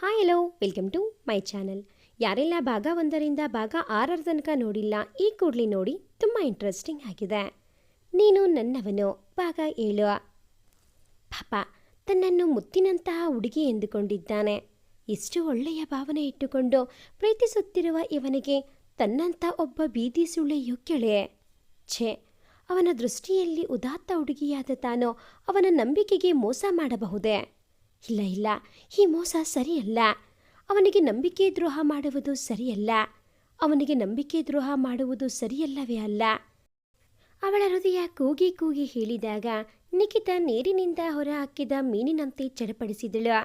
Hi hello welcome to my channel. ಯಾರೆಲ್ಲ ಭಾಗ 1ರಿಂದ ಭಾಗ 6 ತನಕ ನೋಡಿಲ್ಲ, ಈ ಕೂಡಲೇ ನೋಡಿ, ತುಂಬ ಇಂಟ್ರೆಸ್ಟಿಂಗ್ ಆಗಿದೆ. ನೀನು ನನ್ನವನು ಭಾಗ 7. ಪಾಪ ತನ್ನನ್ನು ಮುತ್ತಿನಂತಹ ಹುಡುಗಿ ಎಂದುಕೊಂಡಿದ್ದಾನೆ. ಇಷ್ಟು ಒಳ್ಳೆಯ ಭಾವನೆ ಇಟ್ಟುಕೊಂಡು ಪ್ರೀತಿಸುತ್ತಿರುವ ಇವನಿಗೆ ತನ್ನಂಥ ಒಬ್ಬ ಬೀದಿ ಸುಳ್ಳೆ ಯೋಗ್ಯಳೆ. ಛೇ, ಅವನ ದೃಷ್ಟಿಯಲ್ಲಿ ಉದಾತ್ತ ಹುಡುಗಿಯಾದ ತಾನು ಅವನ ನಂಬಿಕೆಗೆ ಮೋಸ ಮಾಡಬಹುದೇ? ಇಲ್ಲ ಇಲ್ಲ, ಈ ಮೋಸ ಸರಿಯಲ್ಲ. ಅವನಿಗೆ ನಂಬಿಕೆ ದ್ರೋಹ ಮಾಡುವುದು ಸರಿಯಲ್ಲ. ಅವನಿಗೆ ನಂಬಿಕೆ ದ್ರೋಹ ಮಾಡುವುದು ಸರಿಯಲ್ಲವೇ ಅಲ್ಲ. ಅವಳ ಹೃದಯ ಕೂಗಿ ಕೂಗಿ ಹೇಳಿದಾಗ ನಿಖಿತಾ ನೀರಿನಿಂದ ಹೊರ ಹಾಕಿದ ಮೀನಿನಂತೆ ಚಡಪಡಿಸಿದಳು.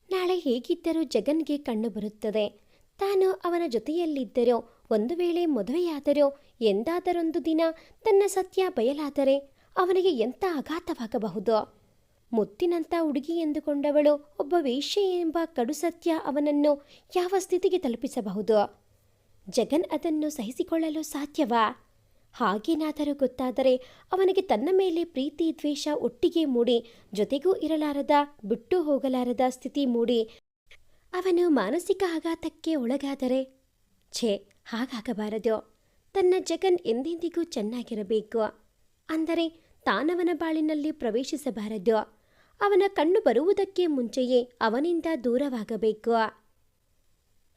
ನಾಳೆ ಹೇಗಿದ್ದರೂ ಜಗನ್ಗೆ ಕಣ್ಣು ಬರುತ್ತದೆ. ತಾನು ಅವನ ಜೊತೆಯಲ್ಲಿದ್ದರೂ, ಒಂದು ವೇಳೆ ಮದುವೆಯಾದರೂ, ಎಂದಾದರೊಂದು ದಿನ ತನ್ನ ಸತ್ಯ ಬಯಲಾದರೆ ಅವನಿಗೆ ಎಂಥ ಆಘಾತವಾಗಬಹುದು. ಮುತ್ತಿನಂಥ ಹುಡುಗಿ ಎಂದುಕೊಂಡವಳು ಒಬ್ಬ ವೇಶ್ಯೆ ಎಂಬ ಕಡು ಸತ್ಯ ಅವನನ್ನು ಯಾವ ಸ್ಥಿತಿಗೆ ತಲುಪಿಸಬಹುದು? ಜಗನ್ ಅದನ್ನು ಸಹಿಸಿಕೊಳ್ಳಲು ಸಾಧ್ಯವಾ? ಹಾಗೇನಾದರೂ ಗೊತ್ತಾದರೆ ಅವನಿಗೆ ತನ್ನ ಮೇಲೆ ಪ್ರೀತಿ ದ್ವೇಷ ಒಟ್ಟಿಗೆ ಮೂಡಿ, ಜೊತೆಗೂ ಇರಲಾರದ, ಬಿಟ್ಟು ಹೋಗಲಾರದ ಸ್ಥಿತಿ ಮೂಡಿ ಅವನು ಮಾನಸಿಕ ಆಘಾತಕ್ಕೆ ಒಳಗಾದರೆ? ಛೇ, ಹಾಗಾಗಬಾರದು. ತನ್ನ ಜಗನ್ ಎಂದೆಂದಿಗೂ ಚೆನ್ನಾಗಿರಬೇಕು. ಅಂದರೆ ತಾನವನ ಬಾಳಿನಲ್ಲಿ ಪ್ರವೇಶಿಸಬಾರದು. ಅವನ ಕಣ್ಣು ಬರುವುದಕ್ಕೆ ಮುಂಚೆಯೇ ಅವನಿಂದ ದೂರವಾಗಬೇಕು.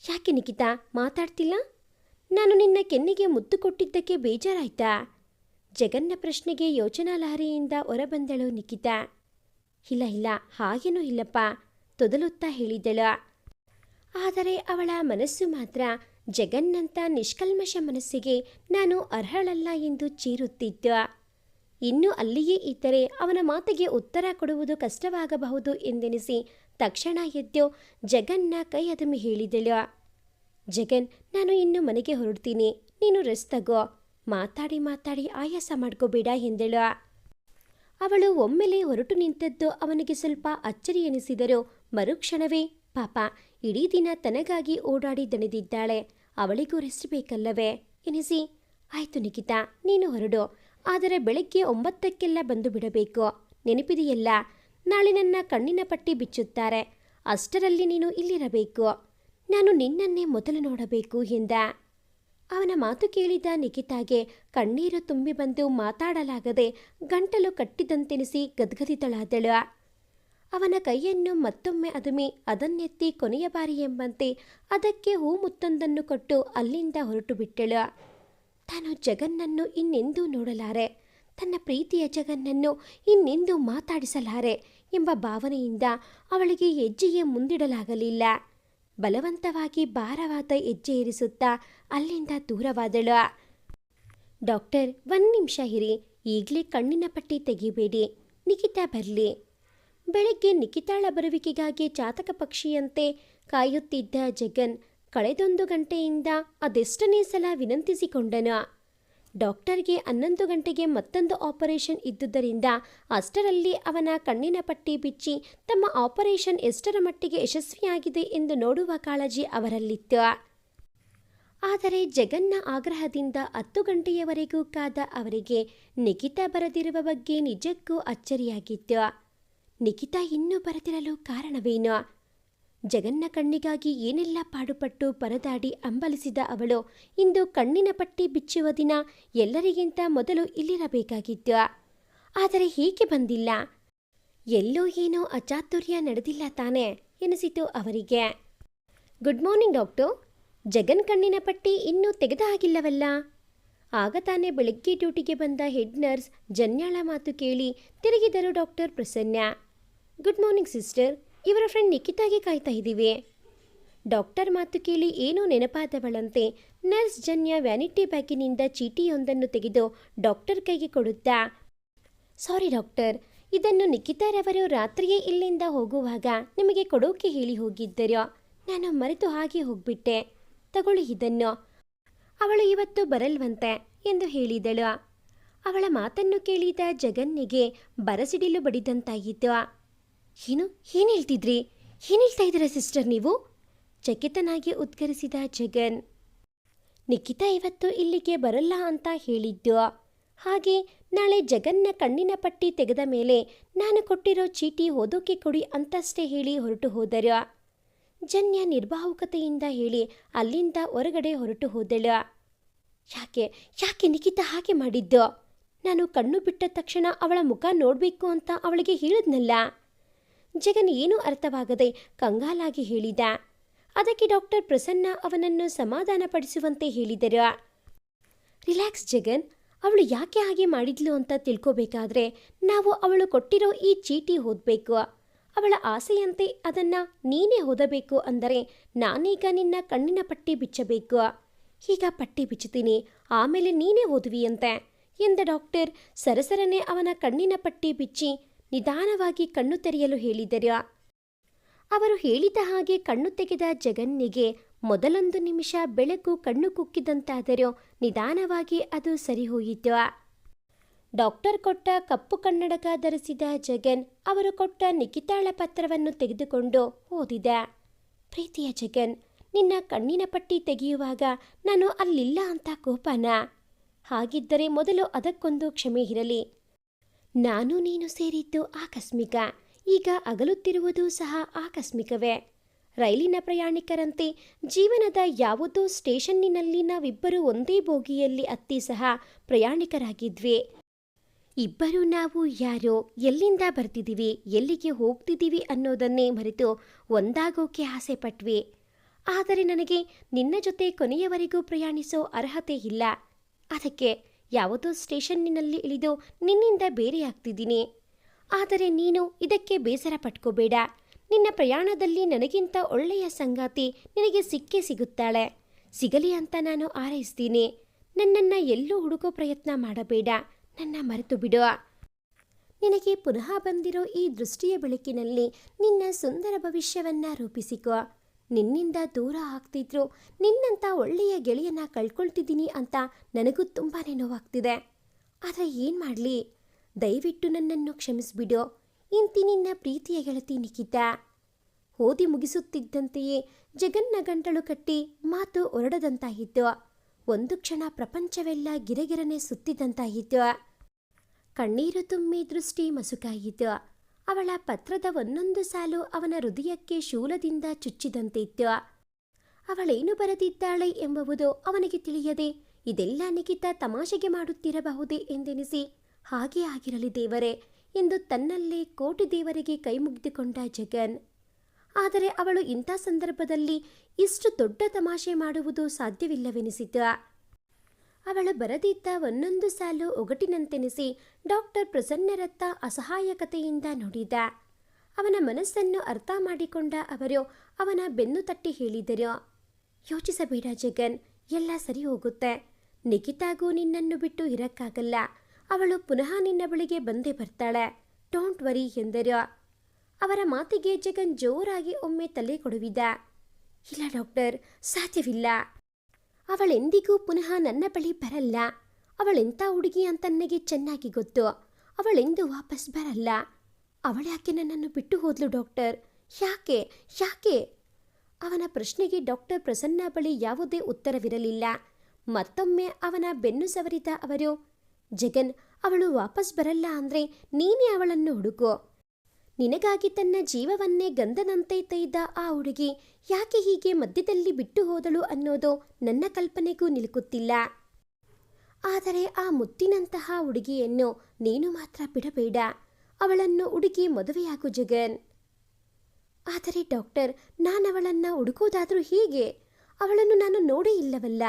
ಯಾಕೆ ನಿಖಿತಾ ಮಾತಾಡ್ತಿಲ್ಲ? ನಾನು ನಿನ್ನ ಕೆನ್ನಿಗೆ ಮುತ್ತು ಕೊಟ್ಟಿದ್ದಕ್ಕೆ ಬೇಜಾರಾಯ್ತಾ? ಜಗನ್ನ ಪ್ರಶ್ನೆಗೆ ಯೋಚನಾಲಹರಿಯಿಂದ ಹೊರಬಂದಳು ನಿಖಿತಾ. ಇಲ್ಲ ಇಲ್ಲ, ಹಾಗೇನೂ ಇಲ್ಲಪ್ಪ, ತೊದಲುತ್ತಾ ಹೇಳಿದಳು. ಆದರೆ ಅವಳ ಮನಸ್ಸು ಮಾತ್ರ ಜಗನ್ನಂಥ ನಿಷ್ಕಲ್ಮಶ ಮನಸ್ಸಿಗೆ ನಾನು ಅರ್ಹಳಲ್ಲ ಎಂದು ಚೀರುತ್ತಿತ್ತು. ಇನ್ನೂ ಅಲ್ಲಿಯೇ ಇದ್ದರೆ ಅವನ ಮಾತಿಗೆ ಉತ್ತರ ಕೊಡುವುದು ಕಷ್ಟವಾಗಬಹುದು ಎಂದೆನಿಸಿ ತಕ್ಷಣ ಎದ್ದು ಜಗನ್ನ ಕೈ ಅದಮಿ ಹೇಳಿದಳು. ಜಗನ್, ನಾನು ಇನ್ನು ಮನೆಗೆ ಹೊರಡ್ತೀನಿ, ನೀನು ರೆಸ್ಟ್ ತಗೋ. ಮಾತಾಡಿ ಮಾತಾಡಿ ಆಯಾಸ ಮಾಡ್ಕೋಬೇಡ ಎಂದಳು. ಅವಳು ಒಮ್ಮೆಲೆ ಹೊರಟು ನಿಂತದ್ದು ಅವನಿಗೆ ಸ್ವಲ್ಪ ಅಚ್ಚರಿ ಎನಿಸಿದರೂ ಮರುಕ್ಷಣವೇ ಪಾಪ ಇಡೀ ದಿನ ತನಗಾಗಿ ಓಡಾಡಿ ದಣಿದಿದ್ದಾಳೆ, ಅವಳಿಗೂ ರೆಸ್ಟ್ ಬೇಕಲ್ಲವೇ ಎನಿಸಿ, ಆಯ್ತು ನಿಖಿತಾ, ನೀನು ಹೊರಡು. ಆದರೆ ಬೆಳಗ್ಗೆ 9ಕ್ಕೆಲ್ಲ ಬಂದು ಬಿಡಬೇಕು, ನೆನಪಿದೆಯಲ್ಲ? ನಾಳೆ ನನ್ನ ಕಣ್ಣಿನ ಪಟ್ಟಿ ಬಿಚ್ಚುತ್ತಾರೆ, ಅಷ್ಟರಲ್ಲಿ ನೀನು ಇಲ್ಲಿರಬೇಕು. ನಾನು ನಿನ್ನನ್ನೇ ಮೊದಲು ನೋಡಬೇಕು ಎಂದ. ಅವನ ಮಾತು ಕೇಳಿದ ನಿಖಿತಾಗೆ ಕಣ್ಣೀರು ತುಂಬಿ ಬಂದು ಮಾತಾಡಲಾಗದೆ ಗಂಟಲು ಕಟ್ಟಿದಂತೆನಿಸಿ ಗದ್ಗದಿತಳಾದಳು. ಅವನ ಕೈಯನ್ನು ಮತ್ತೊಮ್ಮೆ ಅದುಮಿ ಅದನ್ನೆತ್ತಿ ಕೊನೆಯ ಬಾರಿ ಎಂಬಂತೆ ಅದಕ್ಕೆ ಹೂ ಮುತ್ತೊಂದನ್ನು ಕೊಟ್ಟು ಅಲ್ಲಿಂದ ಹೊರಟು ಬಿಟ್ಟಳು. ತಾನು ಜಗನ್ನನ್ನು ಇನ್ನೆಂದೂ ನೋಡಲಾರೆ, ತನ್ನ ಪ್ರೀತಿಯ ಜಗನ್ನನ್ನು ಇನ್ನೆಂದೂ ಮಾತಾಡಿಸಲಾರೆ ಎಂಬ ಭಾವನೆಯಿಂದ ಅವಳಿಗೆ ಹೆಜ್ಜೆಯೇ ಮುಂದಿಡಲಾಗಲಿಲ್ಲ. ಬಲವಂತವಾಗಿ ಭಾರವಾದ ಹೆಜ್ಜೆ ಇರಿಸುತ್ತಾ ಅಲ್ಲಿಂದ ದೂರವಾದಳು. ಡಾಕ್ಟರ್, 1 ನಿಮಿಷ ಇರಿ, ಈಗಲೇ ಕಣ್ಣಿನ ಪಟ್ಟಿ ತೆಗಿಬೇಡಿ, ನಿಖಿತಾ ಬರಲಿ. ಬೆಳಗ್ಗೆ ನಿಖಿತಾಳ ಬರುವಿಕೆಗಾಗಿ ಚಾತಕ ಪಕ್ಷಿಯಂತೆ ಕಾಯುತ್ತಿದ್ದ ಜಗನ್ ಕಳೆದೊಂದು ಗಂಟೆಯಿಂದ ಅದೆಷ್ಟನೇ ಸಲ ವಿನಂತಿಸಿಕೊಂಡನು. ಡಾಕ್ಟರ್ಗೆ 11 ಗಂಟೆಗೆ ಮತ್ತೊಂದು ಆಪರೇಷನ್ ಇದ್ದುದರಿಂದ ಅಷ್ಟರಲ್ಲಿ ಅವನ ಕಣ್ಣಿನ ಪಟ್ಟಿ ಬಿಚ್ಚಿ ತಮ್ಮ ಆಪರೇಷನ್ ಎಷ್ಟರ ಮಟ್ಟಿಗೆ ಯಶಸ್ವಿಯಾಗಿದೆ ಎಂದು ನೋಡುವ ಕಾಳಜಿ ಅವರಲ್ಲಿತ್ತು. ಆದರೆ ಜಗನ್ನ ಆಗ್ರಹದಿಂದ 10 ಗಂಟೆಯವರೆಗೂ ಕಾದ ಅವರಿಗೆ ನಿಖಿತಾ ಬರದಿರುವ ಬಗ್ಗೆ ನಿಜಕ್ಕೂ ಅಚ್ಚರಿಯಾಗಿತ್ತು. ನಿಖಿತಾ ಇನ್ನೂ ಬರದಿರಲು ಕಾರಣವೇನು? ಜಗನ್ನ ಕಣ್ಣಿಗಾಗಿ ಏನೆಲ್ಲ ಪಾಡುಪಟ್ಟು ಪರದಾಡಿ ಅಂಬಲಿಸಿದ ಅವಳು ಇಂದು ಕಣ್ಣಿನ ಪಟ್ಟಿ ಬಿಚ್ಚುವ ದಿನ ಎಲ್ಲರಿಗಿಂತ ಮೊದಲು ಇಲ್ಲಿರಬೇಕಾಗಿತ್ತು. ಆದರೆ ಹೀಗೆ ಬಂದಿಲ್ಲ. ಎಲ್ಲೋ ಏನೋ ಅಚಾತುರ್ಯ ನಡೆದಿಲ್ಲ ತಾನೇ ಎನಿಸಿತು ಅವರಿಗೆ. ಗುಡ್ ಮಾರ್ನಿಂಗ್ ಡಾಕ್ಟರ್, ಜಗನ್ ಕಣ್ಣಿನ ಪಟ್ಟಿ ಇನ್ನೂ ತೆಗೆದ ಹಾಗಿಲ್ಲವಲ್ಲ? ಆಗ ತಾನೇ ಬೆಳಗ್ಗೆ ಡ್ಯೂಟಿಗೆ ಬಂದ ಹೆಡ್ ನರ್ಸ್ ಜನ್ಯಾಳ ಮಾತು ಕೇಳಿ ತಿರುಗಿದರು doctor Prasanna. Good morning sister, ಇವರ ಫ್ರೆಂಡ್ ನಿಖಿತಾಗೆ ಕಾಯ್ತಾ ಇದ್ದೀವಿ. ಡಾಕ್ಟರ್ ಮಾತು ಕೇಳಿ ಏನೋ ನೆನಪಾದವಳಂತೆ ನರ್ಸ್ ಜನ್ಯ ವ್ಯಾನಿಟಿ ಬ್ಯಾಗಿನಿಂದ ಚೀಟಿಯೊಂದನ್ನು ತೆಗೆದು ಡಾಕ್ಟರ್ ಕೈಗೆ ಕೊಡುತ್ತಾ, ಸಾರಿ ಡಾಕ್ಟರ್, ಇದನ್ನು ನಿಖಿತಾರವರು ರಾತ್ರಿಯೇ ಇಲ್ಲಿಂದ ಹೋಗುವಾಗ ನಿಮಗೆ ಕೊಡೋಕೆ ಹೇಳಿ ಹೋಗಿದ್ದರು. ನಾನು ಮರೆತು ಹಾಗೆ ಹೋಗ್ಬಿಟ್ಟೆ. ತಗೊಳ್ಳಿ ಇದನ್ನು, ಅವಳು ಇವತ್ತು ಬರಲ್ವಂತೆ ಎಂದು ಹೇಳಿದಳು. ಅವಳ ಮಾತನ್ನು ಕೇಳಿದ ಜಗನ್ನಿಗೆ ಬರಸಿಡಿಲು ಬಡಿದಂತಾಯಿತು. ಏನು ಹೇಳ್ತಿದ್ರಿ? ಏನು ಹೇಳ್ತಾ ಇದ್ದೀರಾ ಸಿಸ್ಟರ್ ನೀವು? ಚಕಿತನಾಗಿ ಉದ್ಗರಿಸಿದ ಜಗನ್. ನಿಖಿತಾ ಇವತ್ತು ಇಲ್ಲಿಗೆ ಬರಲ್ಲ ಅಂತ ಹೇಳಿದ್ದು. ಹಾಗೆ ನಾಳೆ ಜಗನ್ನ ಕಣ್ಣಿನ ಪಟ್ಟಿ ತೆಗೆದ ಮೇಲೆ ನಾನು ಕೊಟ್ಟಿರೋ ಚೀಟಿ ಓದೋಕೆ ಕೊಡಿ ಅಂತಷ್ಟೇ ಹೇಳಿ ಹೊರಟು ಹೋದರು. ಜನ್ಯ ನಿರ್ಭಾವುಕತೆಯಿಂದ ಹೇಳಿ ಅಲ್ಲಿಂದ ಹೊರಗಡೆ ಹೊರಟು ಹೋದಳು. ಯಾಕೆ ಯಾಕೆ ನಿಖಿತಾ ಹಾಗೆ ಮಾಡಿದ್ದು? ನಾನು ಕಣ್ಣು ಬಿಟ್ಟ ತಕ್ಷಣ ಅವಳ ಮುಖ ನೋಡಬೇಕು ಅಂತ ಅವಳಿಗೆ ಹೇಳಿದ್ನಲ್ಲ. ಜಗನ್ ಏನೂ ಅರ್ಥವಾಗದೆ ಕಂಗಾಲಾಗಿ ಹೇಳಿದ. ಅದಕ್ಕೆ ಡಾಕ್ಟರ್ ಪ್ರಸನ್ನ ಅವನನ್ನು ಸಮಾಧಾನಪಡಿಸುವಂತೆ ಹೇಳಿದರು. ರಿಲ್ಯಾಕ್ಸ್ ಜಗನ್, ಅವಳು ಯಾಕೆ ಹಾಗೆ ಮಾಡಿದ್ಲು ಅಂತ ತಿಳ್ಕೋಬೇಕಾದ್ರೆ ನಾವು ಅವಳು ಕೊಟ್ಟಿರೋ ಈ ಚೀಟಿ ಓದಬೇಕು. ಅವಳ ಆಸೆಯಂತೆ ಅದನ್ನು ನೀನೇ ಓದಬೇಕು ಅಂದರೆ ನಾನೀಗ ನಿನ್ನ ಕಣ್ಣಿನ ಪಟ್ಟಿ ಬಿಚ್ಚಬೇಕು. ಈಗ ಪಟ್ಟಿ ಬಿಚ್ಚುತ್ತೀನಿ, ಆಮೇಲೆ ನೀನೇ ಓದುವಿಯಂತೆ ಎಂದ ಡಾಕ್ಟರ್ ಸರಸರನೆ ಅವನ ಕಣ್ಣಿನ ಪಟ್ಟಿ ಬಿಚ್ಚಿ ನಿಧಾನವಾಗಿ ಕಣ್ಣು ತೆರೆಯಲು ಹೇಳಿದರು. ಅವರು ಹೇಳಿದ ಹಾಗೆ ಕಣ್ಣು ತೆಗೆದ ಜಗನ್ನಿಗೆ ಮೊದಲೊಂದು ನಿಮಿಷ ಬೆಳಕು ಕಣ್ಣು ಕುಕ್ಕಿದಂತಾದರೂ ನಿಧಾನವಾಗಿ ಅದು ಸರಿಹೋಯಿತು. ಡಾಕ್ಟರ್ ಕೊಟ್ಟ ಕಪ್ಪು ಕನ್ನಡಕ ಧರಿಸಿದ ಜಗನ್ ಅವರು ಕೊಟ್ಟ ನಿಖಿತಾಳ ಪತ್ರವನ್ನು ತೆಗೆದುಕೊಂಡು ಓದಿದ. ಪ್ರೀತಿಯ ಜಗನ್, ನಿನ್ನ ಕಣ್ಣಿನ ಪಟ್ಟಿ ತೆಗೆಯುವಾಗ ನಾನು ಅಲ್ಲಿಲ್ಲ ಅಂತ ಕೋಪನ? ಹಾಗಿದ್ದರೆ ಮೊದಲು ಅದಕ್ಕೊಂದು ಕ್ಷಮೆ ಇರಲಿ. ನಾನು ನೀನು ಸೇರಿದ್ದು ಆಕಸ್ಮಿಕ, ಈಗ ಅಗಲುತ್ತಿರುವುದು ಸಹ ಆಕಸ್ಮಿಕವೇ. ರೈಲಿನ ಪ್ರಯಾಣಿಕರಂತೆ ಜೀವನದ ಯಾವುದೋ ಸ್ಟೇಷನ್ನಿನಲ್ಲಿ ನಾವಿಬ್ಬರೂ ಒಂದೇ ಬೋಗಿಯಲ್ಲಿ ಹತ್ತಿ ಸಹ ಪ್ರಯಾಣಿಕರಾಗಿದ್ವಿ. ಇಬ್ಬರೂ ನಾವು ಯಾರೋ, ಎಲ್ಲಿಂದ ಬರ್ತಿದ್ದೀವಿ, ಎಲ್ಲಿಗೆ ಹೋಗ್ತಿದ್ದೀವಿ ಅನ್ನೋದನ್ನೇ ಮರೆತು ಒಂದಾಗೋಕೆ ಆಸೆ ಪಟ್ವಿ. ಆದರೆ ನನಗೆ ನಿನ್ನ ಜೊತೆ ಕೊನೆಯವರೆಗೂ ಪ್ರಯಾಣಿಸೋ ಅರ್ಹತೆ ಇಲ್ಲ. ಅದಕ್ಕೆ ಯಾವುದೋ ಸ್ಟೇಷನ್ನಿನಲ್ಲಿ ಇಳಿದು ನಿನ್ನಿಂದ ಬೇರೆಯಾಗ್ತಿದ್ದೀನಿ. ಆದರೆ ನೀನು ಇದಕ್ಕೆ ಬೇಸರ ಪಟ್ಕೋಬೇಡ. ನಿನ್ನ ಪ್ರಯಾಣದಲ್ಲಿ ನನಗಿಂತ ಒಳ್ಳೆಯ ಸಂಗಾತಿ ನಿನಗೆ ಸಿಕ್ಕೇ ಸಿಗುತ್ತಾಳೆ. ಸಿಗಲಿ ಅಂತ ನಾನು ಹಾರೈಸ್ತೀನಿ. ನನ್ನನ್ನು ಎಲ್ಲೂ ಹುಡುಕೋ ಪ್ರಯತ್ನ ಮಾಡಬೇಡ, ನನ್ನ ಮರೆತು ಬಿಡು. ನಿನಗೆ ಪುನಃ ಬಂದಿರೋ ಈ ದೃಷ್ಟಿಯ ಬೆಳಕಿನಲ್ಲಿ ನಿನ್ನ ಸುಂದರ ಭವಿಷ್ಯವನ್ನ ರೂಪಿಸಿಕೋ. ನಿನ್ನಿಂದ ದೂರ ಆಗ್ತಿದ್ರು ನಿನ್ನಂಥ ಒಳ್ಳೆಯ ಗೆಳೆಯನ ಕಳ್ಕೊಳ್ತಿದ್ದೀನಿ ಅಂತ ನನಗೂ ತುಂಬಾ ನೋವಾಗ್ತಿದೆ. ಆದರೆ ಏನು ಮಾಡಲಿ, ದಯವಿಟ್ಟು ನನ್ನನ್ನು ಕ್ಷಮಿಸ್ಬಿಡು. ಇಂತಿ ನಿನ್ನ ಪ್ರೀತಿಯ ಗೆಳತಿ ನಿಖಿತಾ. ಓದಿ ಮುಗಿಸುತ್ತಿದ್ದಂತೆಯೇ ಜಗನ್ನ ಗಂಟಲು ಕಟ್ಟಿ ಮಾತು ಹೊರಡದಂತಾಯಿತು. ಒಂದು ಕ್ಷಣ ಪ್ರಪಂಚವೆಲ್ಲ ಗಿರಗಿರನೆ ಸುತ್ತಿದಂತಾಯಿತು. ಕಣ್ಣೀರು ತುಂಬಿ ದೃಷ್ಟಿ ಮಸುಕಾಯಿತು. ಅವಳ ಪತ್ರದ ಒಂದೊಂದು ಸಾಲು ಅವನ ಹೃದಯಕ್ಕೆ ಶೂಲದಿಂದ ಚುಚ್ಚಿದಂತಿತ್ತು. ಅವಳೇನು ಬರೆದಿದ್ದಾಳೆ ಎಂಬುದು ಅವನಿಗೆ ತಿಳಿಯದೆ ಇದೆಲ್ಲ ನಿಖಿತಾ ತಮಾಷೆಗೆ ಮಾಡುತ್ತಿರಬಹುದೇ ಎಂದೆನಿಸಿ ಹಾಗೇ ಆಗಿರಲಿ ದೇವರೇ ಎಂದು ತನ್ನಲ್ಲೇ ಕೋಟಿ ದೇವರಿಗೆ ಕೈ ಮುಗಿದುಕೊಂಡ ಜಗನ್. ಆದರೆ ಅವಳು ಇಂಥ ಸಂದರ್ಭದಲ್ಲಿ ಇಷ್ಟು ದೊಡ್ಡ ತಮಾಷೆ ಮಾಡುವುದು ಸಾಧ್ಯವಿಲ್ಲವೆನಿಸಿತು. ಅವಳು ಬರೆದಿದ್ದ ಒಂದೊಂದು ಸಾಲು ಒಗಟಿನಂತೆನಿಸಿ ಡಾಕ್ಟರ್ ಪ್ರಸನ್ನರತ್ತ ಅಸಹಾಯಕತೆಯಿಂದ ನೋಡಿದ. ಅವನ ಮನಸ್ಸನ್ನು ಅರ್ಥ ಮಾಡಿಕೊಂಡ ಅವರು ಅವನ ಬೆನ್ನು ತಟ್ಟಿ ಹೇಳಿದರು, ಯೋಚಿಸಬೇಡ ಜಗನ್, ಎಲ್ಲ ಸರಿ ಹೋಗುತ್ತೆ. ನಿಖಿತಾಗೂ ನಿನ್ನನ್ನು ಬಿಟ್ಟು ಇರಕ್ಕಾಗಲ್ಲ. ಅವಳು ಪುನಃ ನಿನ್ನ ಬಳಿಗೆ ಬಂದೇ ಬರ್ತಾಳೆ. ಡೋಂಟ್ ವರಿ ಎಂದರು. ಅವರ ಮಾತಿಗೆ ಜಗನ್ ಜೋರಾಗಿ ಒಮ್ಮೆ ತಲೆ ಕೊಡುವಿದ. ಇಲ್ಲ ಡಾಕ್ಟರ್, ಸಾಧ್ಯವಿಲ್ಲ. ಅವಳೆಂದಿಗೂ ಪುನಃ ನನ್ನ ಬಳಿ ಬರಲ್ಲ. ಅವಳೆಂಥ ಹುಡುಗಿ ಅಂತ ನನಗೆ ಚೆನ್ನಾಗಿ ಗೊತ್ತು. ಅವಳೆಂದು ವಾಪಸ್ ಬರಲ್ಲ. ಅವಳ್ಯಾಕೆ ನನ್ನನ್ನು ಬಿಟ್ಟು ಹೋದ್ಲು ಡಾಕ್ಟರ್? ಯಾಕೆ ಯಾಕೆ? ಅವನ ಪ್ರಶ್ನೆಗೆ ಡಾಕ್ಟರ್ ಪ್ರಸನ್ನ ಬಳಿ ಯಾವುದೇ ಉತ್ತರವಿರಲಿಲ್ಲ. ಮತ್ತೊಮ್ಮೆ ಅವನ ಬೆನ್ನು ಸವರಿದ ಅವರು, ಜಗನ್, ಅವಳು ವಾಪಸ್ ಬರಲ್ಲ ಅಂದರೆ ನೀನೇ ಅವಳನ್ನು ಹುಡುಕು. ನಿನಗಾಗಿ ತನ್ನ ಜೀವವನ್ನೇ ಗಂಧದಂತೆ ತೆಯ್ದ ಆ ಹುಡುಗಿ ಯಾಕೆ ಹೀಗೆ ಮಧ್ಯದಲ್ಲಿ ಬಿಟ್ಟು ಹೋದಳು ಅನ್ನೋದು ನನ್ನ ಕಲ್ಪನೆಗೂ ನಿಲುಕುತ್ತಿಲ್ಲ. ಆದರೆ ಆ ಮುತ್ತಿನಂತಹ ಹುಡುಗಿಯನ್ನು ನೀನು ಮಾತ್ರ ಬಿಡಬೇಡ. ಅವಳನ್ನು ಹುಡುಗಿ ಮದುವೆಯಾಗು ಜಗನ್. ಆದರೆ ಡಾಕ್ಟರ್, ನಾನವಳನ್ನು ಹುಡುಕೋದಾದರೂ ಹೀಗೆ? ಅವಳನ್ನು ನಾನು ನೋಡೇ ಇಲ್ಲವಲ್ಲ.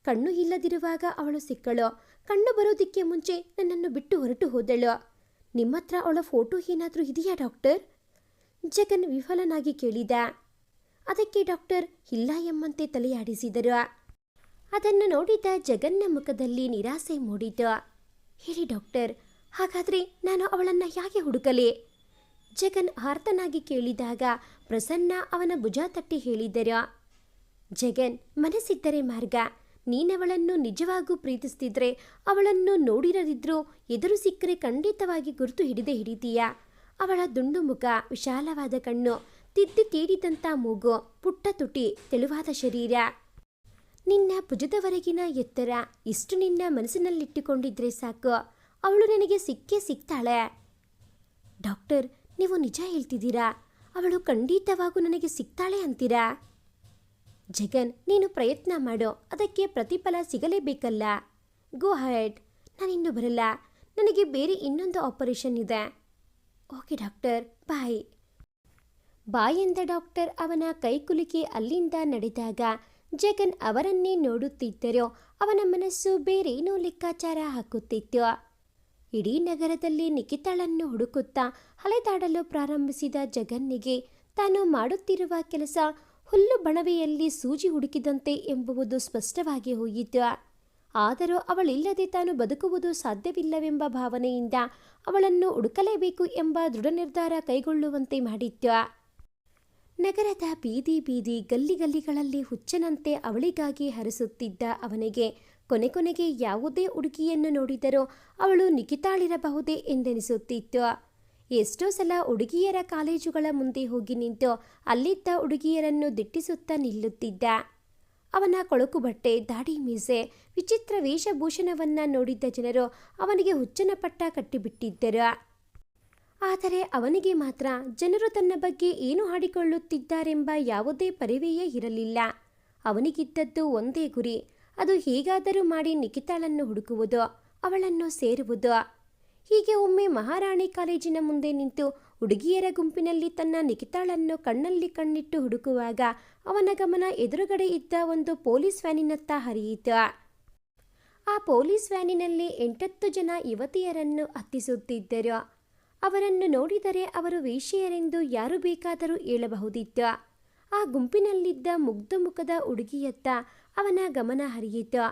ಕಣ್ಣು ಇಲ್ಲದಿರುವಾಗ ಅವಳು ಸಿಕ್ಕಳು. ಕಣ್ಣು ಬರೋದಕ್ಕೆ ಮುಂಚೆ ನನ್ನನ್ನು ಬಿಟ್ಟು ಹೊರಟು ಹೋದಳು. ನಿಮ್ಮ ಹತ್ರ ಅವಳ ಫೋಟೋ ಏನಾದರೂ ಇದೆಯಾ ಡಾಕ್ಟರ್? ಜಗನ್ ವಿಫಲನಾಗಿ ಕೇಳಿದ. ಅದಕ್ಕೆ ಡಾಕ್ಟರ್ ಇಲ್ಲ ಎಂಬಂತೆ ತಲೆಯಾಡಿಸಿದರು. ಅದನ್ನು ನೋಡಿದ ಜಗನ್ನ ಮುಖದಲ್ಲಿ ನಿರಾಸೆ ಮೂಡಿತು. ಹೇಳಿ ಡಾಕ್ಟರ್, ಹಾಗಾದರೆ ನಾನು ಅವಳನ್ನು ಯಾಕೆ ಹುಡುಕಲಿ? ಜಗನ್ ಆರ್ತನಾಗಿ ಕೇಳಿದಾಗ ಪ್ರಸನ್ನ ಅವನ ಭುಜ ತಟ್ಟಿ ಹೇಳಿದರು, ಜಗನ್, ಮನಸ್ಸಿದ್ದರೆ ಮಾರ್ಗ. ನೀನವಳನ್ನು ನಿಜವಾಗೂ ಪ್ರೀತಿಸ್ತಿದ್ರೆ ಅವಳನ್ನು ನೋಡಿರದಿದ್ರೂ ಎದುರು ಸಿಕ್ಕರೆ ಖಂಡಿತವಾಗಿ ಗುರುತು ಹಿಡಿದೇ ಹಿಡಿತೀಯ. ಅವಳ ದುಂಡು ಮುಖ, ವಿಶಾಲವಾದ ಕಣ್ಣು, ತಿದ್ದಿ ತೀಡಿದಂಥ ಮೂಗು, ಪುಟ್ಟ ತುಟಿ, ತೆಳುವಾದ ಶರೀರ, ನಿನ್ನ ಭುಜದವರೆಗಿನ ಎತ್ತರ, ಇಷ್ಟು ನಿನ್ನ ಮನಸ್ಸಿನಲ್ಲಿಟ್ಟುಕೊಂಡಿದ್ರೆ ಸಾಕು. ಅವಳು ನನಗೆ ಸಿಕ್ಕೇ ಸಿಗ್ತಾಳೆ. ಡಾಕ್ಟರ್, ನೀವು ನಿಜ ಹೇಳ್ತಿದ್ದೀರಾ? ಅವಳು ಖಂಡಿತವಾಗೂ ನನಗೆ ಸಿಗ್ತಾಳೆ ಅಂತೀರಾ? ಜಗನ್, ನೀನು ಪ್ರಯತ್ನ ಮಾಡು, ಅದಕ್ಕೆ ಪ್ರತಿಫಲ ಸಿಗಲೇಬೇಕಲ್ಲ. ಗೋ ಹೆಡ್, ನಾನಿನ್ನು ಬರಲ್ಲ, ನನಗೆ ಬೇರೆ ಇನ್ನೊಂದು ಆಪರೇಷನ್ ಇದೆ. ಓಕೆ ಡಾಕ್ಟರ್, ಬಾಯ್. ಬಾಯ್ ಎಂದ ಡಾಕ್ಟರ್ ಅವನ ಕೈಕುಲುಕಿ ಅಲ್ಲಿಂದ ನಡೆದಾಗ ಜಗನ್ ಅವರನ್ನೇ ನೋಡುತ್ತಿದ್ದರೂ ಅವನ ಮನಸ್ಸು ಬೇರೇನೋ ಲೆಕ್ಕಾಚಾರ ಹಾಕುತ್ತಿತ್ತು. ಇಡೀ ನಗರದಲ್ಲಿ ನಿಖಿತಾಳನ್ನು ಹುಡುಕುತ್ತಾ ಅಲೆದಾಡಲು ಪ್ರಾರಂಭಿಸಿದ ಜಗನ್ನಿಗೆ ತಾನು ಮಾಡುತ್ತಿರುವ ಕೆಲಸ ಹುಲ್ಲು ಬಣವೆಯಲ್ಲಿ ಸೂಜಿ ಹುಡುಕಿದಂತೆ ಎಂಬುದು ಸ್ಪಷ್ಟವಾಗಿ ಹೋಯಿತು. ಆದರೂ ಅವಳಿಲ್ಲದೆ ತಾನು ಬದುಕುವುದು ಸಾಧ್ಯವಿಲ್ಲವೆಂಬ ಭಾವನೆಯಿಂದ ಅವಳನ್ನು ಹುಡುಕಲೇಬೇಕು ಎಂಬ ದೃಢ ನಿರ್ಧಾರ ಕೈಗೊಳ್ಳುವಂತೆ ಮಾಡಿತ್ತು. ನಗರದ ಬೀದಿ ಬೀದಿ ಗಲ್ಲಿಗಳಲ್ಲಿ ಹುಚ್ಚನಂತೆ ಅವಳಿಗಾಗಿ ಹರಿಸುತ್ತಿದ್ದ ಅವನಿಗೆ ಕೊನೆಗೆ ಯಾವುದೇ ಹುಡುಗಿಯನ್ನು ನೋಡಿದರೂ ಅವಳು ನಿಖಿತಾಳಿರಬಹುದೇ ಎಂದೆನಿಸುತ್ತಿತ್ತು. ಎಷ್ಟೋ ಸಲ ಹುಡುಗಿಯರ ಕಾಲೇಜುಗಳ ಮುಂದೆ ಹೋಗಿ ನಿಂತು ಅಲ್ಲಿದ್ದ ಹುಡುಗಿಯರನ್ನು ದಿಟ್ಟಿಸುತ್ತಾ ನಿಲ್ಲುತ್ತಿದ್ದ. ಅವನ ಕೊಳಕು ಬಟ್ಟೆ, ದಾಡಿ ಮೀಸೆ, ವಿಚಿತ್ರ ವೇಷಭೂಷಣವನ್ನ ನೋಡಿದ್ದ ಜನರು ಅವನಿಗೆ ಹುಚ್ಚನ ಪಟ್ಟ ಕಟ್ಟಿಬಿಟ್ಟಿದ್ದರು. ಆದರೆ ಅವನಿಗೆ ಮಾತ್ರ ಜನರು ತನ್ನ ಬಗ್ಗೆ ಏನು ಹಾಡಿಕೊಳ್ಳುತ್ತಿದ್ದಾರೆಂಬ ಯಾವುದೇ ಪರಿವೆಯೇ ಇರಲಿಲ್ಲ. ಅವನಿಗಿದ್ದದ್ದು ಒಂದೇ ಗುರಿ, ಅದು ಹೇಗಾದರೂ ಮಾಡಿ ನಿಖಿತಾಳನ್ನು ಹುಡುಕುವುದು, ಅವಳನ್ನು ಸೇರುವುದು. ಹೀಗೆ ಒಮ್ಮೆ ಮಹಾರಾಣಿ ಕಾಲೇಜಿನ ಮುಂದೆ ನಿಂತು ಹುಡುಗಿಯರ ಗುಂಪಿನಲ್ಲಿ ತನ್ನ ನಿಖಿತಾಳನ್ನು ಕಣ್ಣಲ್ಲಿ ಕಣ್ಣಿಟ್ಟು ಹುಡುಕುವಾಗ ಅವನ ಗಮನ ಎದುರುಗಡೆ ಇದ್ದ ಒಂದು ಪೊಲೀಸ್ ವ್ಯಾನಿನತ್ತ ಹರಿಯಿತು. ಆ ಪೊಲೀಸ್ ವ್ಯಾನಿನಲ್ಲಿ 8-10 ಜನ ಯುವತಿಯರನ್ನು ಹತ್ತಿಸುತ್ತಿದ್ದರು. ಅವರನ್ನು ನೋಡಿದರೆ ಅವರು ವೇಶ್ಯೆಯರೆಂದು ಯಾರು ಬೇಕಾದರೂ ಹೇಳಬಹುದಿತ್ತು. ಆ ಗುಂಪಿನಲ್ಲಿದ್ದ ಮುಗ್ಧ ಮುಖದ ಹುಡುಗಿಯತ್ತ ಅವನ ಗಮನ ಹರಿಯಿತು.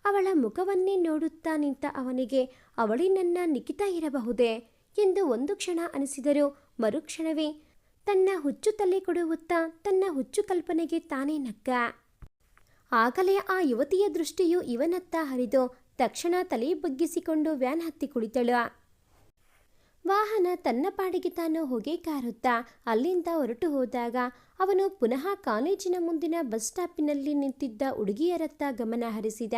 ಅವಳ ಮುಖವನ್ನೇ ನೋಡುತ್ತಾ ನಿಂತ ಅವನಿಗೆ ಅವಳೇ ನನ್ನ ನಿಖಿತಾ ಇರಬಹುದೇ ಎಂದು ಒಂದು ಕ್ಷಣ ಅನಿಸಿದರೂ ಮರುಕ್ಷಣವೇ ತನ್ನ ಹುಚ್ಚು ತಲೆ ಕೊಡುತ್ತಾ ತನ್ನ ಹುಚ್ಚು ಕಲ್ಪನೆಗೆ ತಾನೇ ನಕ್ಕ. ಆಗಲೇ ಆ ಯುವತಿಯ ದೃಷ್ಟಿಯು ಇವನತ್ತ ಹರಿದು ತಕ್ಷಣ ತಲೆ ಬಗ್ಗಿಸಿಕೊಂಡು ವ್ಯಾನ್ ಹತ್ತಿ ಕುಳಿತಳು. ವಾಹನ ತನ್ನ ಪಾಡಿಗೆ ತಾನು ಹೊಗೆ ಕಾರುತ್ತಾ ಅಲ್ಲಿಂದ ಹೊರಟು ಹೋದಾಗ ಅವನು ಪುನಃ ಕಾಲೇಜಿನ ಮುಂದಿನ ಬಸ್ ಸ್ಟಾಪಿನಲ್ಲಿ ನಿಂತಿದ್ದ ಹುಡುಗಿಯರತ್ತ ಗಮನ ಹರಿಸಿದ.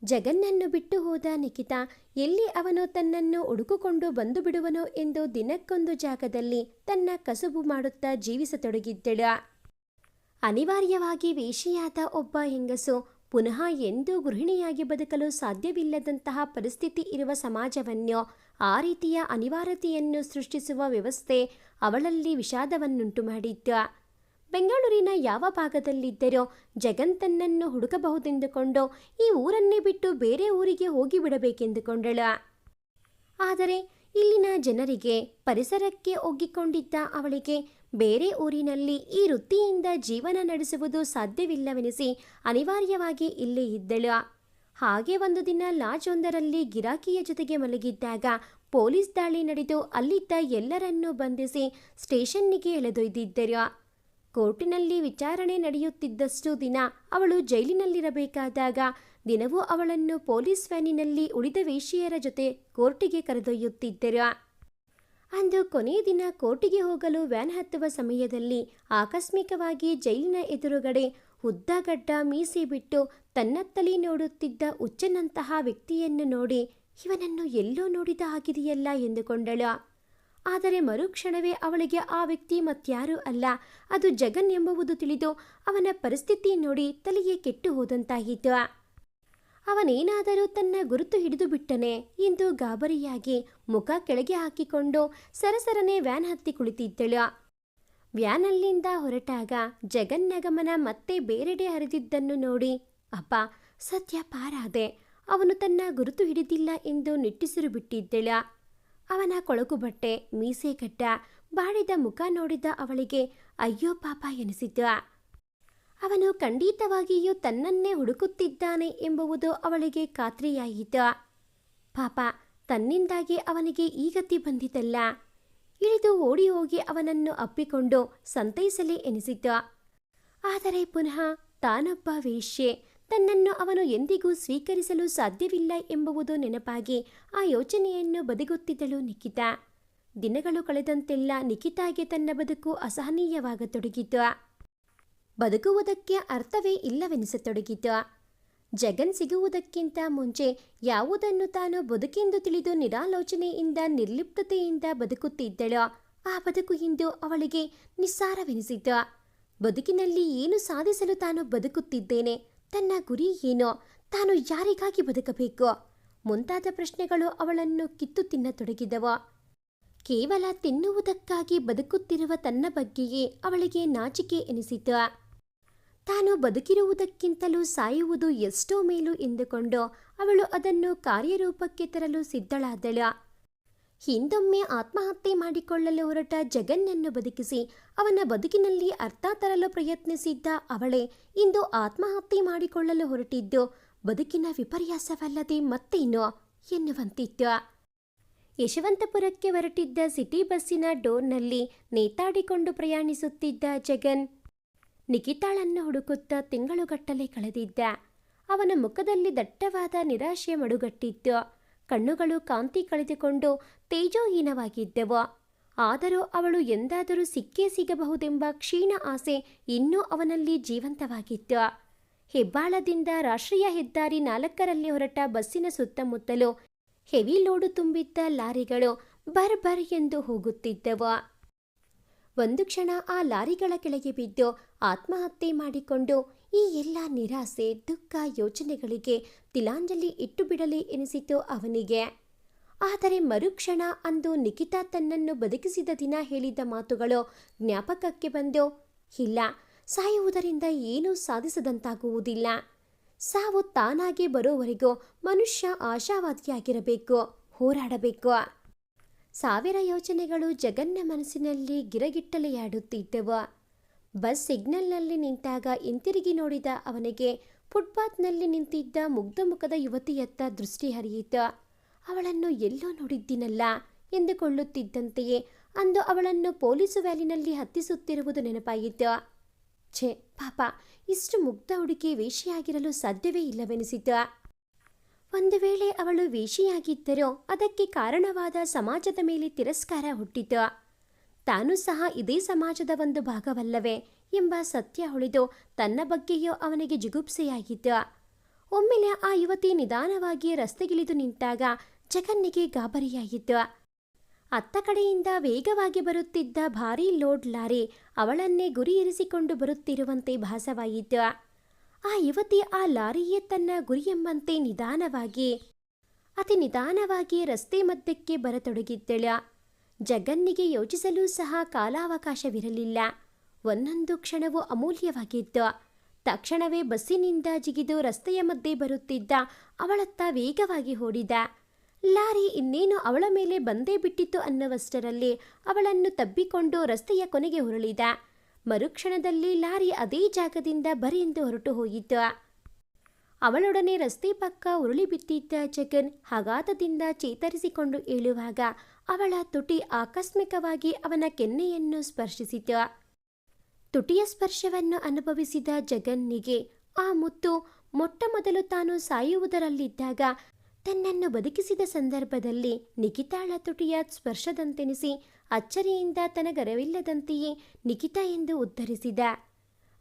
ಜಗನ್ನನ್ನು ಬಿಟ್ಟು ಹೋದ ನಿಖಿತಾ ಎಲ್ಲಿ ಅವನು ತನ್ನನ್ನು ಹುಡುಕಿಕೊಂಡು ಬಂದು ಬಿಡುವನೋ ಎಂದು ದಿನಕ್ಕೊಂದು ಜಾಗದಲ್ಲಿ ತನ್ನ ಕಸುಬು ಮಾಡುತ್ತಾ ಜೀವಿಸತೊಡಗಿದ್ದಳು. ಅನಿವಾರ್ಯವಾಗಿ ವೇಶ್ಯೆಯಾದ ಒಬ್ಬ ಹೆಂಗಸು ಪುನಃ ಎಂದೂ ಗೃಹಿಣಿಯಾಗಿ ಬದುಕಲು ಸಾಧ್ಯವಿಲ್ಲದಂತಹ ಪರಿಸ್ಥಿತಿ ಇರುವ ಸಮಾಜವನ್ನು, ಆ ರೀತಿಯ ಅನಿವಾರ್ಯತೆಯನ್ನು ಸೃಷ್ಟಿಸುವ ವ್ಯವಸ್ಥೆ ಅವಳಲ್ಲಿ ವಿಷಾದವನ್ನುಂಟು ಮಾಡಿತ್ತು. ಬೆಂಗಳೂರಿನ ಯಾವ ಭಾಗದಲ್ಲಿದ್ದರೋ ಜಗನ್ ತನ್ನನ್ನು ಹುಡುಕಬಹುದೆಂದುಕೊಂಡು ಈ ಊರನ್ನೇ ಬಿಟ್ಟು ಬೇರೆ ಊರಿಗೆ ಹೋಗಿಬಿಡಬೇಕೆಂದುಕೊಂಡಳು. ಆದರೆ ಇಲ್ಲಿನ ಜನರಿಗೆ, ಪರಿಸರಕ್ಕೆ ಒಗ್ಗಿಕೊಂಡಿದ್ದ ಅವಳಿಗೆ ಬೇರೆ ಊರಿನಲ್ಲಿ ಈ ವೃತ್ತಿಯಿಂದ ಜೀವನ ನಡೆಸುವುದು ಸಾಧ್ಯವಿಲ್ಲವೆನಿಸಿ ಅನಿವಾರ್ಯವಾಗಿ ಇಲ್ಲೇ ಇದ್ದಳು. ಹಾಗೆ ಒಂದು ದಿನ ಲಾಡ್ಜ್ ಒಂದರಲ್ಲಿ ಗಿರಾಕಿಯ ಜೊತೆಗೆ ಮಲಗಿದ್ದಾಗ ಪೊಲೀಸ್ ದಾಳಿ ನಡೆದು ಅಲ್ಲಿದ್ದ ಎಲ್ಲರನ್ನೂ ಬಂಧಿಸಿ ಸ್ಟೇಷನ್ನಿಗೆ ಎಳೆದೊಯ್ದಿದ್ದರು. ಕೋರ್ಟಿನಲ್ಲಿ ವಿಚಾರಣೆ ನಡೆಯುತ್ತಿದ್ದಷ್ಟು ದಿನ ಅವಳು ಜೈಲಿನಲ್ಲಿರಬೇಕಾದಾಗ ದಿನವೂ ಅವಳನ್ನು ಪೊಲೀಸ್ ವ್ಯಾನಿನಲ್ಲಿ ಉಳಿದ ವೇಶ್ಯೆಯರ ಜೊತೆ ಕೋರ್ಟಿಗೆ ಕರೆದೊಯ್ಯುತ್ತಿದ್ದರು. ಅಂದು ಕೊನೆಯ ದಿನ ಕೋರ್ಟಿಗೆ ಹೋಗಲು ವ್ಯಾನ್ ಹತ್ತುವ ಸಮಯದಲ್ಲಿ ಆಕಸ್ಮಿಕವಾಗಿ ಜೈಲಿನ ಎದುರುಗಡೆ ಉದ್ದಗಡ್ಡ ಮೀಸೆ ಬಿಟ್ಟು ತನ್ನತ್ತಲೇ ನೋಡುತ್ತಿದ್ದ ಹುಚ್ಚನಂತಹ ವ್ಯಕ್ತಿಯನ್ನು ನೋಡಿ ಇವನನ್ನು ಎಲ್ಲೋ ನೋಡಿದ ಆಗಿದೆಯಲ್ಲ ಎಂದುಕೊಂಡಳು. ಆದರೆ ಮರುಕ್ಷಣವೇ ಅವಳಿಗೆ ಆ ವ್ಯಕ್ತಿ ಮತ್ಯಾರೂ ಅಲ್ಲ, ಅದು ಜಗನ್ ಎಂಬುವುದು ತಿಳಿದು ಅವನ ಪರಿಸ್ಥಿತಿ ನೋಡಿ ತಲೆಯೇ ಕೆಟ್ಟು ಹೋದಂತಾಯಿತು. ಅವನೇನಾದರೂ ತನ್ನ ಗುರುತು ಹಿಡಿದು ಬಿಟ್ಟನೆ ಎಂದು ಗಾಬರಿಯಾಗಿ ಮುಖ ಕೆಳಗೆ ಹಾಕಿಕೊಂಡು ಸರಸರನೆ ವ್ಯಾನ್ ಹತ್ತಿ ಕುಳಿತಿದ್ದಳು. ವ್ಯಾನಲ್ಲಿಂದ ಹೊರಟಾಗ ಜಗನ್ನ ಗಮನ ಮತ್ತೆ ಬೇರೆಡೆ ಹರಿದಿದ್ದನ್ನು ನೋಡಿ ಅಪ್ಪ ಸದ್ಯ ಪಾರಾದೆ, ಅವನು ತನ್ನ ಗುರುತು ಹಿಡಿದಿಲ್ಲ ಎಂದು ನಿಟ್ಟುಸಿರು ಬಿಟ್ಟಿದ್ದಳು. ಅವನ ಕೊಳಕು ಬಟ್ಟೆ, ಮೀಸೆ ಕಟ್ಟ, ಬಾಡಿದ ಮುಖ ನೋಡಿದ ಅವಳಿಗೆ ಅಯ್ಯೋ ಪಾಪ ಎನಿಸಿತು. ಅವನು ಖಂಡಿತವಾಗಿಯೂ ತನ್ನನ್ನೇ ಹುಡುಕುತ್ತಿದ್ದಾನೆ ಎಂಬುದು ಅವಳಿಗೆ ಖಾತ್ರಿಯಾಯಿತು. ಪಾಪ, ತನ್ನಿಂದಾಗಿ ಅವನಿಗೆ ಈ ಗತಿ ಬಂದಿತಲ್ಲ. ಇಳಿದು ಓಡಿ ಹೋಗಿ ಅವನನ್ನು ಅಪ್ಪಿಕೊಂಡು ಸಂತೈಸಲೇ ಎನಿಸಿತು. ಆದರೆ ಪುನಃ ತಾನೊಬ್ಬ ವೇಶ್ಯೆ, ತನ್ನನ್ನು ಅವನು ಎಂದಿಗೂ ಸ್ವೀಕರಿಸಲು ಸಾಧ್ಯವಿಲ್ಲ ಎಂಬುದು ನೆನಪಾಗಿ ಆ ಯೋಚನೆಯನ್ನು ಬದಿಗೊತ್ತಿದ್ದಳು ನಿಖಿತಾ. ದಿನಗಳು ಕಳೆದಂತೆಲ್ಲ ನಿಖಿತಾಗೆ ತನ್ನ ಬದುಕು ಅಸಹನೀಯವಾಗತೊಡಗಿತು. ಬದುಕುವುದಕ್ಕೆ ಅರ್ಥವೇ ಇಲ್ಲವೆನಿಸತೊಡಗಿತು. ಜಗನ್ ಸಿಗುವುದಕ್ಕಿಂತ ಮುಂಚೆ ಯಾವುದನ್ನು ತಾನು ಬದುಕೆಂದು ತಿಳಿದು ನಿರಾಲೋಚನೆಯಿಂದ ನಿರ್ಲಿಪ್ತತೆಯಿಂದ ಬದುಕುತ್ತಿದ್ದಳೋ ಆ ಬದುಕು ಇಂದು ಅವಳಿಗೆ ನಿಸ್ಸಾರವೆನಿಸಿತು. ಬದುಕಿನಲ್ಲಿ ಏನು ಸಾಧಿಸಲು ತಾನು ಬದುಕುತ್ತಿದ್ದೇನೆ, ತನ್ನ ಗುರಿ ಏನೋ, ತಾನು ಯಾರಿಗಾಗಿ ಬದುಕಬೇಕು ಮುಂತಾದ ಪ್ರಶ್ನೆಗಳು ಅವಳನ್ನು ಕಿತ್ತು ತಿನ್ನತೊಡಗಿದವು. ಕೇವಲ ತಿನ್ನುವುದಕ್ಕಾಗಿ ಬದುಕುತ್ತಿರುವ ತನ್ನ ಬಗ್ಗೆಯೇ ಅವಳಿಗೆ ನಾಚಿಕೆ ಎನಿಸಿತು. ತಾನು ಬದುಕಿರುವುದಕ್ಕಿಂತಲೂ ಸಾಯುವುದು ಎಷ್ಟೋ ಮೇಲು ಎಂದುಕೊಂಡು ಅವಳು ಅದನ್ನು ಕಾರ್ಯರೂಪಕ್ಕೆ ತರಲು ಸಿದ್ಧಳಾದಳು. ಹಿಂದೊಮ್ಮೆ ಆತ್ಮಹತ್ಯೆ ಮಾಡಿಕೊಳ್ಳಲು ಹೊರಟ ಜಗನ್ನನ್ನು ಬದುಕಿಸಿ ಅವನ ಬದುಕಿನಲ್ಲಿ ಅರ್ಥ ತರಲು ಪ್ರಯತ್ನಿಸಿದ್ದ ಅವಳೇ ಇಂದು ಆತ್ಮಹತ್ಯೆ ಮಾಡಿಕೊಳ್ಳಲು ಹೊರಟಿದ್ದು ಬದುಕಿನ ವಿಪರ್ಯಾಸವಲ್ಲದೆ ಮತ್ತೇನೋ ಎನ್ನುವಂತಿತ್ತು. ಯಶವಂತಪುರಕ್ಕೆ ಹೊರಟಿದ್ದ ಸಿಟಿ ಬಸ್ಸಿನ ಡೋರ್ನಲ್ಲಿ ನೇತಾಡಿಕೊಂಡು ಪ್ರಯಾಣಿಸುತ್ತಿದ್ದ ಜಗನ್ ನಿಖಿತಾಳನ್ನು ಹುಡುಕುತ್ತಾ ತಿಂಗಳುಗಟ್ಟಲೆ ಕಳೆದಿದ್ದ. ಅವನ ಮುಖದಲ್ಲಿ ದಟ್ಟವಾದ ನಿರಾಶೆ ಮಡುಗಟ್ಟಿತ್ತು. ಕಣ್ಣುಗಳು ಕಾಂತಿ ಕಳೆದುಕೊಂಡು ತೇಜೋಹೀನವಾಗಿದ್ದವು. ಆದರೂ ಅವಳು ಎಂದಾದರೂ ಸಿಕ್ಕೇ ಸಿಗಬಹುದೆಂಬ ಕ್ಷೀಣ ಆಸೆ ಇನ್ನೂ ಅವನಲ್ಲಿ ಜೀವಂತವಾಗಿತ್ತು. ಹೆಬ್ಬಾಳದಿಂದ ರಾಷ್ಟ್ರೀಯ ಹೆದ್ದಾರಿ 4ರಲ್ಲಿ ಹೊರಟ ಬಸ್ಸಿನ ಸುತ್ತಮುತ್ತಲೂ ಹೆವಿ ಲೋಡು ತುಂಬಿದ್ದ ಲಾರಿಗಳು ಬರ್ಬರ್ ಎಂದು ಹೋಗುತ್ತಿದ್ದವು. ಒಂದು ಕ್ಷಣ ಆ ಲಾರಿಗಳ ಕೆಳಗೆ ಬಿದ್ದು ಆತ್ಮಹತ್ಯೆ ಮಾಡಿಕೊಂಡು ಈ ಎಲ್ಲ ನಿರಾಸೆ, ದುಃಖ, ಯೋಚನೆಗಳಿಗೆ ತಿಲಾಂಜಲಿ ಇಟ್ಟು ಬಿಡಲಿ ಎನಿಸಿತು ಅವನಿಗೆ. ಆದರೆ ಮರುಕ್ಷಣ ಅಂದು ನಿಖಿತಾ ತನ್ನನ್ನು ಬದುಕಿಸಿದ ದಿನ ಹೇಳಿದ ಮಾತುಗಳು ಜ್ಞಾಪಕಕ್ಕೆ ಬಂದು, ಇಲ್ಲ, ಸಾಯುವುದರಿಂದ ಏನೂ ಸಾಧಿಸದಂತಾಗುವುದಿಲ್ಲ. ಸಾವು ತಾನಾಗೆ ಬರೋವರೆಗೂ ಮನುಷ್ಯ ಆಶಾವಾದಿಯಾಗಿರಬೇಕು, ಹೋರಾಡಬೇಕು. ಸಾವಿರ ಯೋಚನೆಗಳು ಜಗನ್ನ ಮನಸ್ಸಿನಲ್ಲಿ ಗಿರಗಿಟ್ಟಲೆಯಾಡುತ್ತಿದ್ದವು. ಬಸ್ ಸಿಗ್ನಲ್ನಲ್ಲಿ ನಿಂತಾಗ ಹಿಂತಿರುಗಿ ನೋಡಿದ ಅವನಿಗೆ ಫುಟ್ಪಾತ್ನಲ್ಲಿ ನಿಂತಿದ್ದ ಮುಗ್ಧ ಮುಖದ ಯುವತಿಯತ್ತ ದೃಷ್ಟಿ ಹರಿಯಿತು. ಅವಳನ್ನು ಎಲ್ಲೋ ನೋಡಿದ್ದೀನಲ್ಲ ಎಂದುಕೊಳ್ಳುತ್ತಿದ್ದಂತೆಯೇ ಅಂದು ಅವಳನ್ನು ಪೊಲೀಸು ವ್ಯಾಲಿನಲ್ಲಿ ಹತ್ತಿಸುತ್ತಿರುವುದು ನೆನಪಾಯಿತು. ಛೇ ಪಾಪ, ಇಷ್ಟು ಮುಗ್ಧ ಹುಡುಗಿ ವೇಷಿಯಾಗಿರಲು ಸಾಧ್ಯವೇ ಇಲ್ಲವೆನಿಸಿತು. ಒಂದು ವೇಳೆ ಅವಳು ವೇಷಿಯಾಗಿದ್ದರೋ ಅದಕ್ಕೆ ಕಾರಣವಾದ ಸಮಾಜದ ಮೇಲೆ ತಿರಸ್ಕಾರ ಹುಟ್ಟಿತು. ತಾನೂ ಸಹ ಇದೇ ಸಮಾಜದ ಒಂದು ಭಾಗವಲ್ಲವೇ ಎಂಬ ಸತ್ಯ ಉಳಿದು ತನ್ನ ಬಗ್ಗೆಯೂ ಅವನಿಗೆ ಜಿಗುಪ್ಸೆಯಾಗಿತ್ತು. ಒಮ್ಮೆಲೆ ಆ ಯುವತಿ ನಿಧಾನವಾಗಿ ರಸ್ತೆಗಿಳಿದು ನಿಂತಾಗ ಜಗನ್ನಿಗೆ ಗಾಬರಿಯಾಯಿತು. ಅತ್ತ ಕಡೆಯಿಂದ ವೇಗವಾಗಿ ಬರುತ್ತಿದ್ದ ಭಾರೀ ಲೋಡ್ ಲಾರಿ ಅವಳನ್ನೇ ಗುರಿ ಇರಿಸಿಕೊಂಡು ಬರುತ್ತಿರುವಂತೆ ಭಾಸವಾಯಿತು. ಆ ಯುವತಿ ಆ ಲಾರಿಯೇ ತನ್ನ ಗುರಿಯೆಂಬಂತೆ ಅತಿ ನಿಧಾನವಾಗಿ ರಸ್ತೆ ಮಧ್ಯಕ್ಕೆ ಬರತೊಡಗಿದ್ದಳು. ಜಗನ್ನಿಗೆ ಯೋಚಿಸಲೂ ಸಹ ಕಾಲಾವಕಾಶವಿರಲಿಲ್ಲ. ಒಂದೊಂದು ಕ್ಷಣವೂ ಅಮೂಲ್ಯವಾಗಿತ್ತು. ತಕ್ಷಣವೇ ಬಸ್ಸಿನಿಂದ ಜಿಗಿದು ರಸ್ತೆಯ ಮಧ್ಯೆ ಬರುತ್ತಿದ್ದ ಅವಳತ್ತ ವೇಗವಾಗಿ ಓಡಿದ. ಲಾರಿ ಇನ್ನೇನು ಅವಳ ಮೇಲೆ ಬಂದೇ ಬಿಟ್ಟಿತ್ತು ಅನ್ನುವಷ್ಟರಲ್ಲಿ ಅವಳನ್ನು ತಬ್ಬಿಕೊಂಡು ರಸ್ತೆಯ ಕೊನೆಗೆ ಉರುಳಿದ. ಮರುಕ್ಷಣದಲ್ಲಿ ಲಾರಿ ಅದೇ ಜಾಗದಿಂದ ಬರೆಂದು ಹೊರಟು ಹೋಯಿತು. ಅವಳೊಡನೆ ರಸ್ತೆ ಪಕ್ಕ ಉರುಳಿ ಬಿಟ್ಟಿದ್ದ ಜಗನ್ ಆಘಾತದಿಂದ ಚೇತರಿಸಿಕೊಂಡು ಏಳುವಾಗ ಅವಳ ತುಟಿ ಆಕಸ್ಮಿಕವಾಗಿ ಅವನ ಕೆನ್ನೆಯನ್ನು ಸ್ಪರ್ಶಿಸಿತು. ತುಟಿಯ ಸ್ಪರ್ಶವನ್ನು ಅನುಭವಿಸಿದ ಜಗನ್ನಿಗೆ ಆ ಮುತ್ತು ಮೊಟ್ಟ ಮೊದಲು ತಾನು ಸಾಯುವುದರಲ್ಲಿದ್ದಾಗ ತನ್ನನ್ನು ಬದುಕಿಸಿದ ಸಂದರ್ಭದಲ್ಲಿ ನಿಖಿತಾಳ ತುಟಿಯ ಸ್ಪರ್ಶದಂತೆನಿಸಿ ಅಚ್ಚರಿಯಿಂದ ತನಗರವಿಲ್ಲದಂತೆಯೇ ನಿಖಿತಾ ಎಂದು ಉದ್ಧರಿಸಿದ.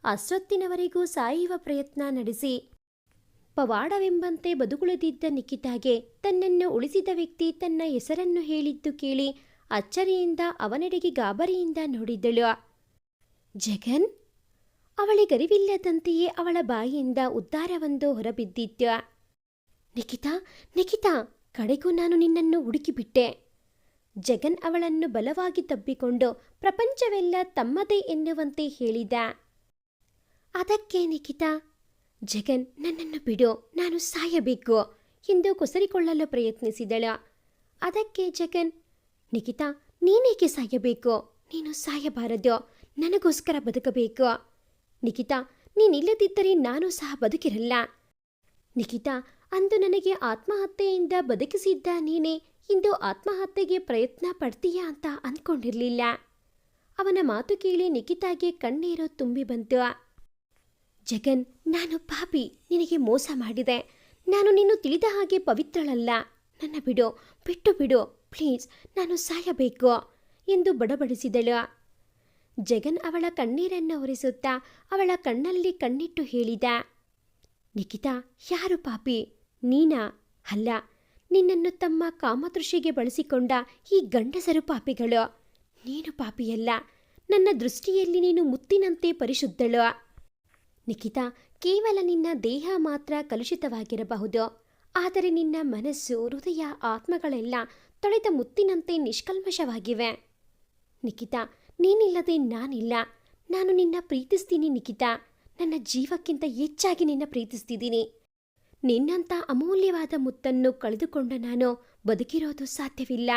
ಅಷ್ಟೊತ್ತಿನವರೆಗೂ ಸಾಯುವ ಪ್ರಯತ್ನ ನಡೆಸಿ ಪವಾಡವೆಂಬಂತೆ ಬದುಕುಳಿದಿದ್ದ ನಿಖಿತಾಗೆ ತನ್ನನ್ನು ಉಳಿಸಿದ ವ್ಯಕ್ತಿ ತನ್ನ ಹೆಸರನ್ನು ಹೇಳಿದ್ದು ಕೇಳಿ ಅಚ್ಚರಿಯಿಂದ ಅವನೆಡೆಗೆ ಗಾಬರಿಯಿಂದ ನೋಡಿದಳು. ಜಗನ್? ಅವಳಿಗರಿವಿಲ್ಲದಂತೆಯೇ ಅವಳ ಬಾಯಿಯಿಂದ ಉದ್ಧಾರವೊಂದು ಹೊರಬಿದ್ದಿತ್ತು. ನಿಖಿತಾ, ನಿಖಿತಾ, ಕಡೆಗೂ ನಾನು ನಿನ್ನನ್ನು ಹುಡುಕಿಬಿಟ್ಟೆ. ಜಗನ್ ಅವಳನ್ನು ಬಲವಾಗಿ ತಬ್ಬಿಕೊಂಡು ಪ್ರಪಂಚವೆಲ್ಲ ತಮ್ಮದೇ ಎನ್ನುವಂತೆ ಹೇಳಿದ. ಅದಕ್ಕೆ ನಿಖಿತಾ, ಜಗನ್, ನನ್ನನ್ನು ಬಿಡು, ನಾನು ಸಾಯಬೇಕು ಎಂದು ಕೊಸರಿಕೊಳ್ಳಲು ಪ್ರಯತ್ನಿಸಿದಳು. ಅದಕ್ಕೆ ಜಗನ್, ನಿಖಿತಾ, ನೀನೇಕೆ ಸಾಯಬೇಕು? ನೀನು ಸಾಯಬಾರದು, ನನಗೋಸ್ಕರ ಬದುಕಬೇಕು. ನಿಖಿತಾ, ನೀನಿಲ್ಲದಿದ್ದರೆ ನಾನು ಸಹ ಬದುಕಿರಲ್ಲ. ನಿಖಿತಾ, ಅಂದು ನನಗೆ ಆತ್ಮಹತ್ಯೆಯಿಂದ ಬದುಕಿಸಿದ್ದ ನೀನೇ ಇಂದು ಆತ್ಮಹತ್ಯೆಗೆ ಪ್ರಯತ್ನ ಪಡ್ತೀಯಾ ಅಂತ ಅಂದ್ಕೊಂಡಿರಲಿಲ್ಲ. ಅವನ ಮಾತು ಕೇಳಿ ನಿಖಿತಾಗೆ ಕಣ್ಣೀರು ತುಂಬಿ ಬಂತು. ಜಗನ್, ನಾನು ಪಾಪಿ, ನಿನಗೆ ಮೋಸ ಮಾಡಿದೆ. ನಾನು ನೀನು ತಿಳಿದ ಹಾಗೆ ಪವಿತ್ರಳಲ್ಲ. ನನ್ನ ಬಿಡು, ಬಿಟ್ಟು ಬಿಡು ಪ್ಲೀಸ್, ನಾನು ಸಾಯಬೇಕು ಎಂದು ಬಡಬಡಿಸಿದಳು. ಜಗನ್ ಅವಳ ಕಣ್ಣೀರನ್ನು ಒರೆಸುತ್ತಾ ಅವಳ ಕಣ್ಣಲ್ಲಿ ಕಣ್ಣಿಟ್ಟು ಹೇಳಿದ. ನಿಖಿತಾ, ಯಾರು ಪಾಪಿ? ನೀನಾ? ಅಲ್ಲ, ನಿನ್ನನ್ನು ತಮ್ಮ ಕಾಮತೃಷಿಗೆ ಬಳಸಿಕೊಂಡ ಈ ಗಂಡಸರು ಪಾಪಿಗಳು. ನೀನು ಪಾಪಿಯಲ್ಲ. ನನ್ನ ದೃಷ್ಟಿಯಲ್ಲಿ ನೀನು ಮುತ್ತಿನಂತೆ ಪರಿಶುದ್ಧಳು. ನಿಖಿತಾ, ಕೇವಲ ನಿನ್ನ ದೇಹ ಮಾತ್ರ ಕಲುಷಿತವಾಗಿರಬಹುದು, ಆದರೆ ನಿನ್ನ ಮನಸ್ಸು, ಹೃದಯ, ಆತ್ಮಗಳೆಲ್ಲ ತೊಳೆದ ಮುತ್ತಿನಂತೆ ನಿಷ್ಕಲ್ಮಶವಾಗಿವೆ. ನಿಖಿತಾ, ನೀನಿಲ್ಲದೆ ನಾನಿಲ್ಲ. ನಾನು ನಿನ್ನ ಪ್ರೀತಿಸ್ತೀನಿ ನಿಖಿತಾ. ನನ್ನ ಜೀವಕ್ಕಿಂತ ಹೆಚ್ಚಾಗಿ ನಿನ್ನ ಪ್ರೀತಿಸ್ತಿದ್ದೀನಿ. ನಿನ್ನಂಥ ಅಮೂಲ್ಯವಾದ ಮುತ್ತನ್ನು ಕಳೆದುಕೊಂಡ ನಾನು ಬದುಕಿರೋದು ಸಾಧ್ಯವಿಲ್ಲ.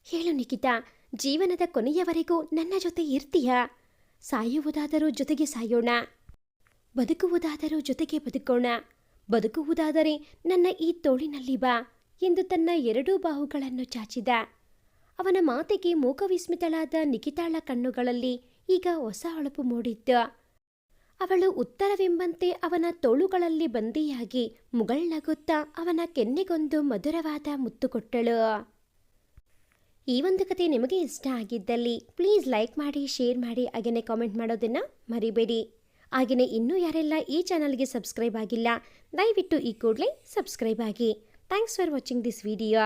ಹೇಳು ನಿಖಿತಾ, ಜೀವನದ ಕೊನೆಯವರೆಗೂ ನನ್ನ ಜೊತೆ ಇರ್ತೀಯಾ? ಸಾಯುವುದಾದರೂ ಜೊತೆಗೆ ಸಾಯೋಣ, ಬದುಕುವುದಾದರೂ ಜೊತೆಗೆ ಬದುಕೋಣ. ಬದುಕುವುದಾದರೆ ನನ್ನ ಈ ತೋಳಿನಲ್ಲಿ ಬಾ ಎಂದು ತನ್ನ ಎರಡೂ ಬಾಹುಗಳನ್ನು ಚಾಚಿದ. ಅವನ ಮಾತಿಗೆ ಮೂಕವಿಸ್ಮಿತಳಾದ ನಿಖಿತಾಳ ಕಣ್ಣುಗಳಲ್ಲಿ ಈಗ ಹೊಸ ಹೊಳಪು ಮೂಡಿತ್ತು. ಅವಳು ಉತ್ತರವೆಂಬಂತೆ ಅವನ ತೋಳುಗಳಲ್ಲಿ ಬಂದಿಯಾಗಿ ಮುಗಳ್ನಗುತ್ತಾ ಅವನ ಕೆನ್ನೆಗೊಂದು ಮಧುರವಾದ ಮುತ್ತು ಕೊಟ್ಟಳು. ಈ ಒಂದು ಕತೆ ನಿಮಗೆ ಇಷ್ಟ ಆಗಿದ್ದಲ್ಲಿ ಪ್ಲೀಸ್ ಲೈಕ್ ಮಾಡಿ, ಶೇರ್ ಮಾಡಿ, ಹಾಗೆಯೇ ಕಾಮೆಂಟ್ ಮಾಡೋದನ್ನು ಮರಿಬೇಡಿ. ಹಾಗೆಯೇ ಇನ್ನೂ ಯಾರೆಲ್ಲ ಈ ಚಾನಲ್ಗೆ ಸಬ್ಸ್ಕ್ರೈಬ್ ಆಗಿಲ್ಲ, ದಯವಿಟ್ಟು ಈ ಕೂಡಲೇ ಸಬ್ಸ್ಕ್ರೈಬ್ ಆಗಿ. Thanks for watching this video.